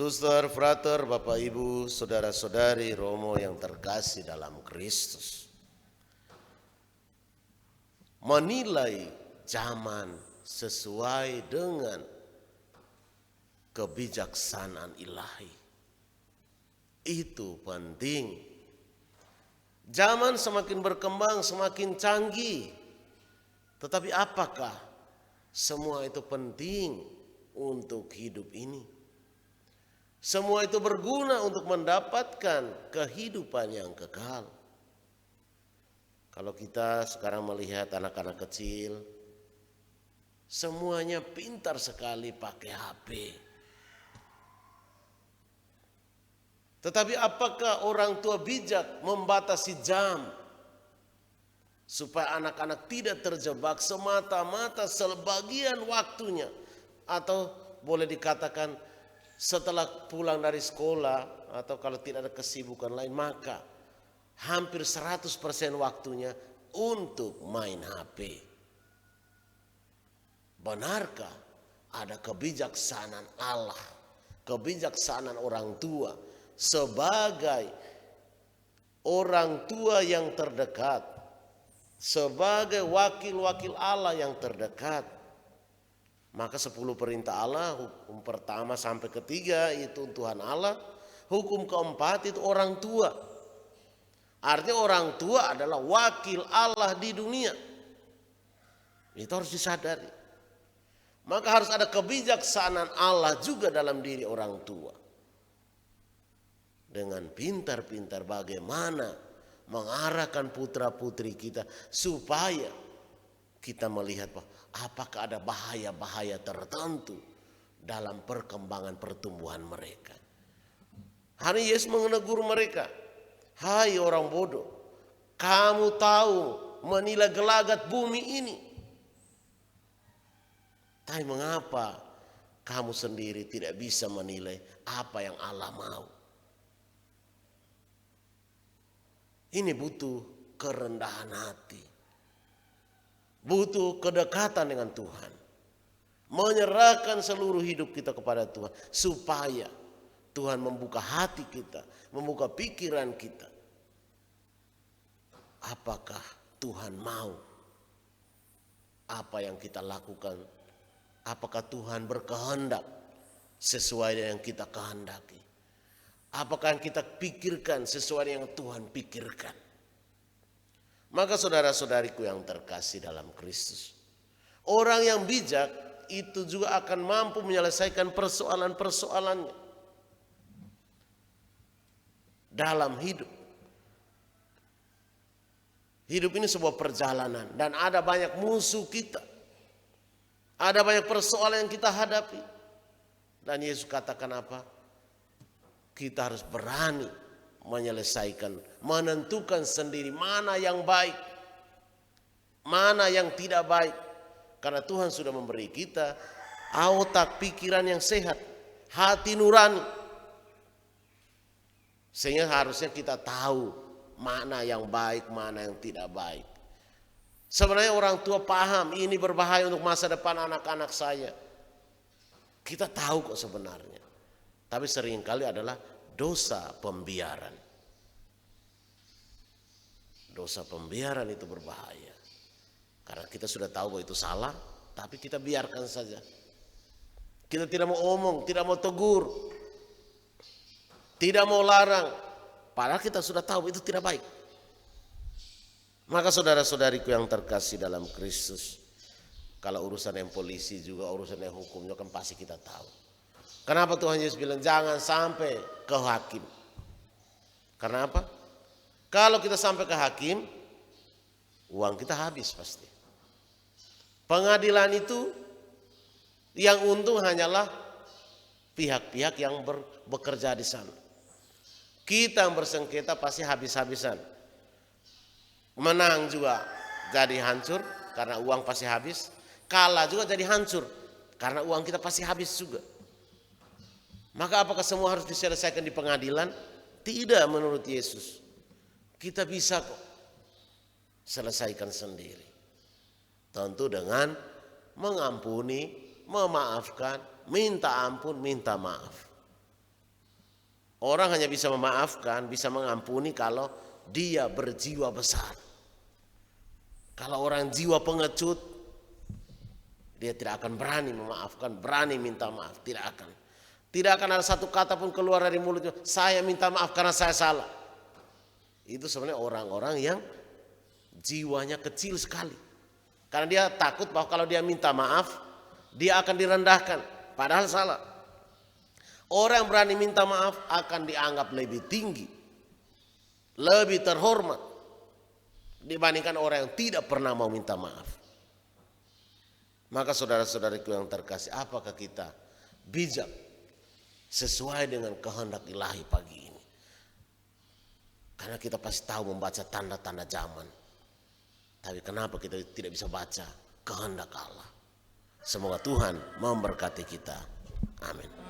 Suster, frater, Bapak Ibu, saudara-saudari Romo yang terkasih dalam Kristus. Menilai zaman sesuai dengan kebijaksanaan ilahi. Itu penting. Zaman semakin berkembang, semakin canggih. Tetapi apakah semua itu penting untuk hidup ini? Semua itu berguna untuk mendapatkan kehidupan yang kekal. Kalau kita sekarang melihat anak-anak kecil, semuanya pintar sekali pakai HP. Tetapi apakah orang tua bijak membatasi jam supaya anak-anak tidak terjebak semata-mata sebagian waktunya, atau boleh dikatakan setelah pulang dari sekolah atau kalau tidak ada kesibukan lain, maka hampir 100% waktunya untuk main HP. Benarkah ada kebijaksanaan Allah, kebijaksanaan orang tua sebagai orang tua yang terdekat, sebagai wakil-wakil Allah yang terdekat? Maka 10 perintah Allah, hukum pertama sampai ketiga itu Tuhan Allah. Hukum keempat itu orang tua. Artinya orang tua adalah wakil Allah di dunia. Itu harus disadari. Maka harus ada kebijaksanaan Allah juga dalam diri orang tua. Dengan pintar-pintar bagaimana mengarahkan putra-putri kita supaya kita melihat apakah ada bahaya-bahaya tertentu dalam perkembangan pertumbuhan mereka. Hari Yesus menegur mereka, "Hai orang bodoh, kamu tahu menilai gelagat bumi ini. Tapi mengapa kamu sendiri tidak bisa menilai apa yang Allah mau?" Ini butuh kerendahan hati. Butuh kedekatan dengan Tuhan. Menyerahkan seluruh hidup kita kepada Tuhan. Supaya Tuhan membuka hati kita. Membuka pikiran kita. Apakah Tuhan mau apa yang kita lakukan? Apakah Tuhan berkehendak sesuai dengan yang kita kehendaki? Apakah yang kita pikirkan sesuai dengan yang Tuhan pikirkan? Maka saudara-saudariku yang terkasih dalam Kristus, orang yang bijak itu juga akan mampu menyelesaikan persoalan-persoalannya dalam hidup. Hidup ini sebuah perjalanan dan ada banyak musuh kita. Ada banyak persoalan yang kita hadapi. Dan Yesus katakan apa? Kita harus berani menyelesaikan, menentukan sendiri mana yang baik, mana yang tidak baik. Karena Tuhan sudah memberi kita otak pikiran yang sehat, hati nurani. Sehingga harusnya kita tahu mana yang baik, mana yang tidak baik. Sebenarnya orang tua paham ini berbahaya untuk masa depan anak-anak saya. Kita tahu kok sebenarnya. Tapi seringkali adalah dosa pembiaran. Dosa pembiaran itu berbahaya. Karena kita sudah tahu bahwa itu salah, tapi kita biarkan saja. Kita tidak mau omong, tidak mau tegur, tidak mau larang. Padahal kita sudah tahu itu tidak baik. Maka saudara-saudariku yang terkasih dalam Kristus, kalau urusan yang polisi juga, urusan yang hukumnya kan pasti kita tahu. Kenapa Tuhan Yesus bilang jangan sampai ke hakim? Karena apa? Kalau kita sampai ke hakim, uang kita habis pasti. Pengadilan itu yang untung hanyalah pihak-pihak yang bekerja di sana. Kita yang bersengketa pasti habis-habisan. Menang juga jadi hancur karena uang pasti habis. Kalah juga jadi hancur karena uang kita pasti habis juga. Maka apakah semua harus diselesaikan di pengadilan? Tidak, menurut Yesus. Kita bisa kok selesaikan sendiri. Tentu dengan mengampuni, memaafkan, minta ampun, minta maaf. Orang hanya bisa memaafkan, bisa mengampuni kalau dia berjiwa besar. Kalau orang jiwa pengecut, dia tidak akan berani memaafkan, berani minta maaf, tidak akan. Tidak akan ada satu kata pun keluar dari mulutnya, saya minta maaf karena saya salah. Itu sebenarnya orang-orang yang jiwanya kecil sekali. Karena dia takut bahwa kalau dia minta maaf, dia akan direndahkan, padahal salah. Orang yang berani minta maaf akan dianggap lebih tinggi, lebih terhormat dibandingkan orang yang tidak pernah mau minta maaf. Maka saudara-saudariku yang terkasih, apakah kita bijak sesuai dengan kehendak ilahi pagi ini? Karena kita pasti tahu membaca tanda-tanda zaman. Tapi kenapa kita tidak bisa baca kehendak Allah? Semoga Tuhan memberkati kita. Amin.